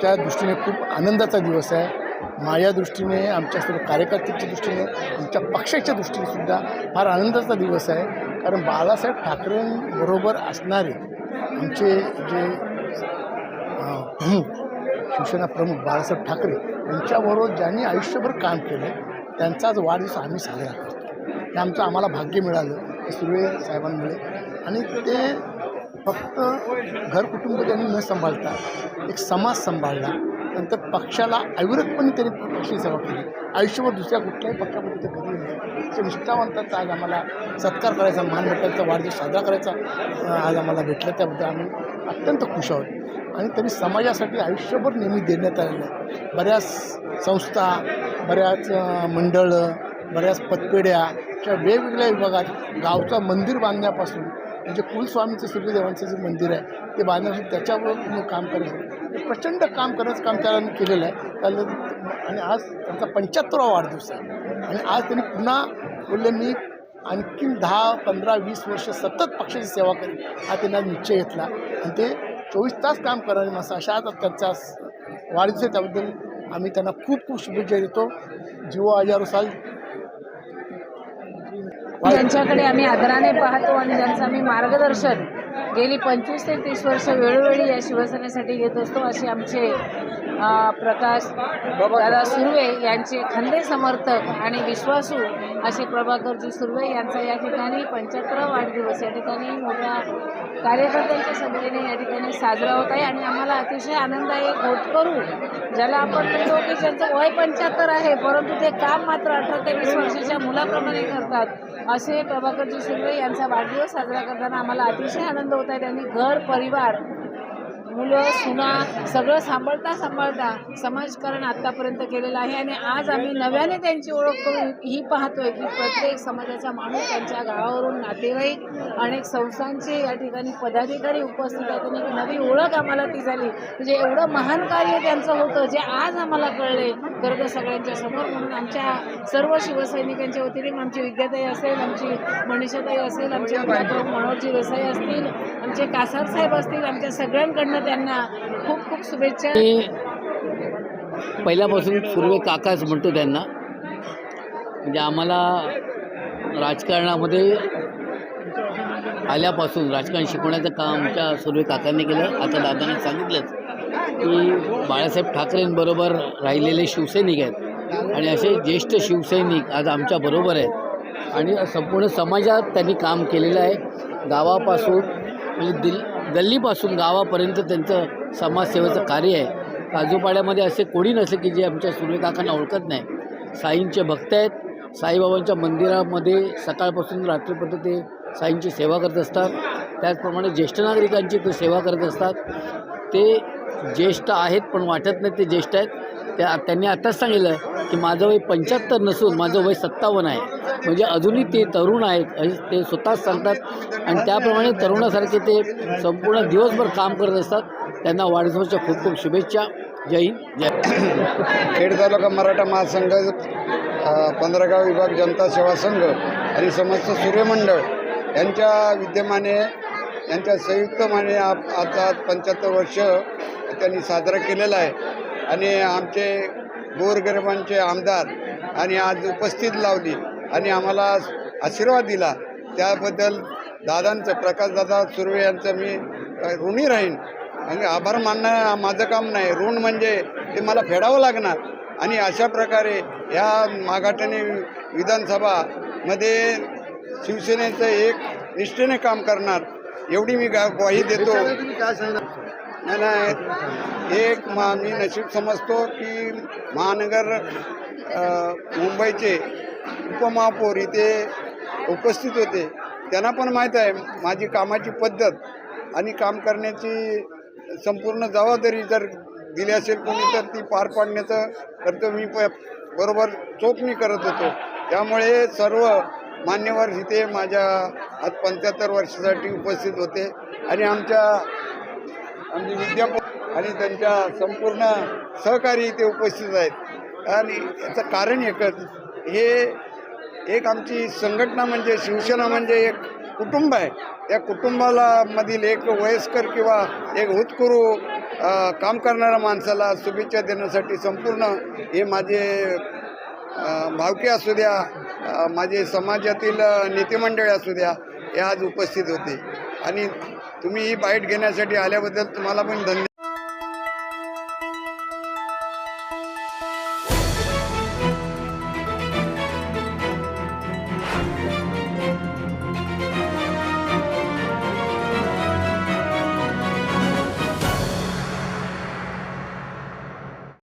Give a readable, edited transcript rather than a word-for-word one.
आमच्या दृष्टीने खूप आनंदाचा दिवस आहे. माझ्या दृष्टीने, आमच्या सर्व कार्यकर्त्यांच्या दृष्टीने, आमच्या पक्षाच्या दृष्टीने सुद्धा फार आनंदाचा दिवस आहे. कारण बाळासाहेब ठाकरेंबरोबर असणारे आमचे जे प्रमुख, शिवसेना प्रमुख बाळासाहेब ठाकरे यांच्याबरोबर ज्यांनी आयुष्यभर काम केलं त्यांचा आज वाढदिवस आम्ही साजरा करतो. हे आमचं आम्हाला भाग्य मिळालं ते सुर्वे साहेबांमुळे. आणि ते फक्त घर कुटुंब त्यांनी न सांभाळता एक समाज सांभाळला. नंतर पक्षाला अविरतपणे त्यांनी पक्षाची सेवा केली. आयुष्यभर दुसऱ्या कुठल्याही पक्षामध्ये ते कधी नाही. अशा निष्ठावंतांचा आज आम्हाला सत्कार करायचा, महान व्यक्तींचा वाढदिवस साजरा करायचा आज आम्हाला भेटलं. त्याबद्दल आम्ही अत्यंत खुश आहोत. आणि त्यांनी समाजासाठी आयुष्यभर नेहमी देण्यात आलेलं आहे. बऱ्याच संस्था, बऱ्याच मंडळं, बऱ्याच पतपेढ्या अशा वेगवेगळ्या विभागात गावचं मंदिर बांधण्यापासून म्हणजे कुलस्वामीचं सूर्यदेवांचं जे मंदिर आहे ते बांधण्यापासून त्याच्यावर काम करायचं प्रचंड काम करण्याचं काम त्याला केलेलं आहे त्याला. आणि आज त्यांचा 75वा वाढदिवस आहे. आणि आज त्यांनी पुन्हा बोलले मी आणखीन 10, 15, 20 वर्ष सतत पक्षाची सेवा करेन हा त्यांना निश्चय घेतला. आणि ते 24 तास काम करणारे माणसं अशा त्यांचा वाढदिवस आहे. त्याबद्दल आम्ही त्यांना खूप खूप शुभेच्छा देतो. जीवो हजारो साल. ज्यांच्याकडे आम्ही आदराने पाहतो आणि ज्यांचं आम्ही मार्गदर्शन गेली 25 ते 30 वर्ष वेळोवेळी या शिवसेनेसाठी घेत असतो असे आमचे प्रकाश दादा सुर्वे यांचे खंदे समर्थक आणि विश्वासू असे प्रभाकरजी सुर्वे यांचा या ठिकाणी 75वा वाढदिवस या ठिकाणी मोठ्या कार्यकर्त्यांच्या संख्येने या ठिकाणी साजरा होत आहे. आणि आम्हाला अतिशय आनंद आहे. होतकरू ज्याला आपण म्हणतो की ज्यांचं वय 75 आहे परंतु ते काम मात्र 18 ते 20 वर्षाच्या मुलाप्रमाणे करतात असे प्रभाकरजी सुर्वे यांचा वाढदिवस साजरा करताना आम्हाला अतिशय आनंद होत आहे. त्यांनी घर, परिवार, मुलं, सुना सगळं सांभाळता समाजकारण आत्तापर्यंत केलेलं आहे. आणि आज आम्ही नव्याने त्यांची ओळख करून ही पाहतोय की प्रत्येक समाजाचा माणूस त्यांच्या गावावरून नातेवाईक अनेक संस्थांचे या ठिकाणी पदाधिकारी उपस्थित आहेत. आणि नवी ओळख आम्हाला ती झाली. म्हणजे एवढं महान कार्य त्यांचं होतं जे आज आम्हाला कळले खरं तर सगळ्यांच्या समोर. म्हणून आमच्या सर्व शिवसैनिकांच्या वतीने आमची विद्याताई असेल, आमची मनीषाताई असेल, आमचे प्रमुख मनोहरजी देसाई असतील, आमचे कासार साहेब असतील, आमच्या सगळ्यांकडनं त्यांना खूप खूप शुभेच्छा. पहिल्यापासून सुर्वे काकाच म्हणतो त्यांना. म्हणजे आम्हाला राजकारणामध्ये आल्यापासून राजकारण शिकवण्याचं काम आमच्या सुर्वे काकांनी केलं. आता दादाने सांगितलंच की बाळासाहेब ठाकरेंबरोबर राहिलेले शिवसैनिक आहेत आणि असे ज्येष्ठ शिवसैनिक आज आमच्याबरोबर आहेत. आणि संपूर्ण समाजात त्यांनी काम केलेलं आहे. गावापासून म्हणजे गल्लीपासून गावापर्यंत त्यांचं समाजसेवेचं कार्य आहे. काजूपाड्यामध्ये असे कोणी नसले की जे आमच्या सुर्वे काकांना ओळखत नाही. साईंचे भक्त आहेत. साईबाबांच्या मंदिरामध्ये सकाळपासून रात्रीपर्यंत ते साईंची सेवा करत असतात. त्याचप्रमाणे ज्येष्ठ नागरिकांची ते सेवा करत असतात. ते ज्येष्ठ आहेत पण वाटत नाही ते ज्येष्ठ आहेत. त्यांनी आत्ताच सांगितलं की माझं वय 75 नसून माझं वय 57 आहे. म्हणजे अजूनही ते तरुण आहेत ते स्वतःच सांगतात. आणि त्याप्रमाणे तरुणासारखे ते संपूर्ण दिवसभर काम करत असतात. त्यांना वाढदिवसाच्या खूप खूप शुभेच्छा. जय हिंद, जय. खेड तालुका मराठा महासंघ, 15गाव विभाग जनता सेवा संघ आणि समस्त सूर्यमंडळ यांच्या विद्यमाने यांच्या संयुक्तमाने आता 75 वर्ष त्यांनी साजरा केलेला आहे. आणि आमचे गोरगरिबांचे आमदार आणि आज उपस्थित लावली आणि आम्हाला आशीर्वाद दिला त्याबद्दल दादांचं, प्रकाशदादा सुर्वे यांचं मी ऋणी राहीन. आणि आभार मानणं माझं काम नाही, ऋण म्हणजे ते मला फेडावं लागणार. आणि अशा प्रकारे ह्या मागाटणे विधानसभामध्ये शिवसेनेचं एक निष्ठेने काम करणार एवढी मी ग्वाही देतो. नाही, एक मी नशीब समजतो की महानगर मुंबईचे उपमहापौर इथे उपस्थित होते. त्यांना पण माहीत आहे माझी कामाची पद्धत आणि काम करण्याची संपूर्ण जबाबदारी जर दिली असेल कोणी तर ती पार पाडण्याचं कर्तव्य मी बरोबर चोखणी करत होतो. त्यामुळे सर्व मान्यवर इथे माझ्या आज 75 वर्षासाठी उपस्थित होते. आणि आमची विद्यापीठ आणि त्यांच्या संपूर्ण सहकारी इथे उपस्थित आहेत. आणि याचं कारण एकच, हे एक आमची संघटना म्हणजे शिवसेना म्हणजे एक कुटुंब आहे. त्या कुटुंबाला मधील एक वयस्कर किंवा एक होतकरू काम करणाऱ्या माणसाला शुभेच्छा देण्यासाठी संपूर्ण हे माझे भावके असू द्या, माझे समाजातील नेतेमंडळी असू द्या, हे आज उपस्थित होते आणि तुम्ही ही बाईट घेण्यासाठी आल्याबद्दल तुम्हाला पण धन्यवाद.